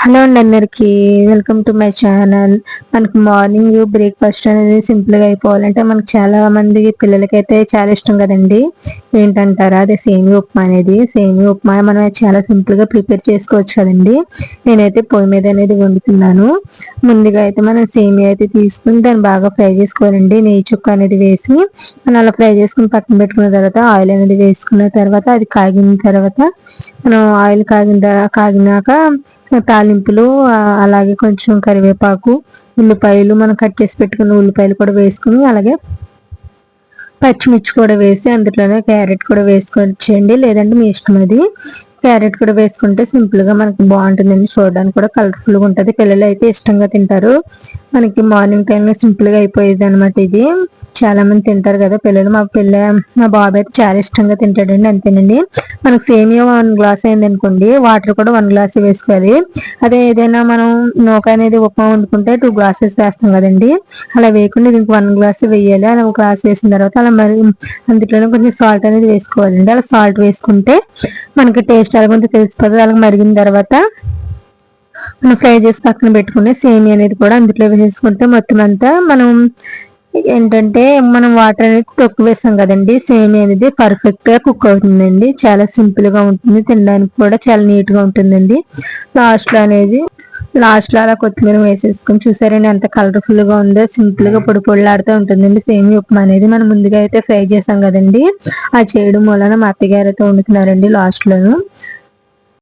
Hello అండి అందరికి welcome to my channel. మనకి మార్నింగ్ బ్రేక్ఫాస్ట్ అనేది సింపుల్గా అయిపోవాలంటే మనకు చాలా మంది పిల్లలకైతే చాలా ఇష్టం కదండి. ఏంటంటారా, అదే సేమియా ఉప్మా అనేది. సేమియా ఉప్మా మనం చాలా సింపుల్గా ప్రిపేర్ చేసుకోవచ్చు కదండి. నేనైతే పొయ్యి మీద అనేది వండుతున్నాను. ముందుగా అయితే మనం సేమియా అయితే తీసుకుని దాన్ని బాగా ఫ్రై చేసుకోవాలండి. నెయ్యి చుక్క అనేది వేసి మనం అలా ఫ్రై చేసుకుని పక్కన పెట్టుకున్న తర్వాత ఆయిల్ అనేది వేసుకున్న తర్వాత అది కాగిన తర్వాత మనం ఆయిల్ కాగినాక తాలింపులు, అలాగే కొంచెం కరివేపాకు, ఉల్లిపాయలు, మనం కట్ చేసి పెట్టుకున్న ఉల్లిపాయలు కూడా వేసుకుని, అలాగే పచ్చిమిర్చి కూడా వేసి అందులోనే క్యారెట్ కూడా వేసుకోవచ్చండి, లేదంటే మీ ఇష్టం అది. క్యారెట్ కూడా వేసుకుంటే సింపుల్గా మనకి బాగుంటుందండి. చూడడానికి కూడా కలర్ఫుల్గా ఉంటుంది. పిల్లలు అయితే ఇష్టంగా తింటారు. మనకి మార్నింగ్ టైంలో సింపుల్గా అయిపోయేది అనమాట ఇది. చాలా మంది తింటారు కదా పిల్లలు. మా బాబు అయితే చాలా ఇష్టంగా తింటాడండి. అంతేనండి. మనకు సేమియా 1 గ్లాస్ అయింది అనుకోండి, వాటర్ కూడా 1 గ్లాస్ వేసుకోవాలి. అదే ఏదైనా మనం నూక అనేది ఉప్మా వండుకుంటే 2 గ్లాసెస్ వేస్తాం కదండి. అలా వేయకుండా దీనికి 1 గ్లాస్ వేయాలి. అలా 1 గ్లాస్ వేసిన తర్వాత అలా మరి అందులోనే కొంచెం సాల్ట్ అనేది వేసుకోవాలండి. అలా సాల్ట్ వేసుకుంటే మనకి టేస్ట్ ఎలాగో తెలిసిపోతుంది. అలా మరిగిన తర్వాత మనం ఫ్రై చేసి పక్కన పెట్టుకునే సేమియా అనేది కూడా అందులో వేసుకుంటే మొత్తం అంతా మనం ఏంటంటే మనం వాటర్ అనేది తక్కువ వేస్తాం కదండి. సేమియా అనేది పర్ఫెక్ట్ గా కుక్ అవుతుందండి. చాలా సింపుల్ గా ఉంటుంది. తినడానికి కూడా చాలా నీట్ గా ఉంటుందండి. లాస్ట్ లో అలా కొత్తిమీర వేసేసుకుని చూసారండి ఎంత కలర్ఫుల్ గా ఉందో. సింపుల్ గా పొడి పొడిలాడుతూ ఉంటుందండి సేమియా ఉప్మా అనేది. మనం ముందుగా అయితే ఫ్రై చేసాం కదండి, అది చేయడం వలన మా అత్తగారు అయితే వండుతున్నారండి లాస్ట్ లోను.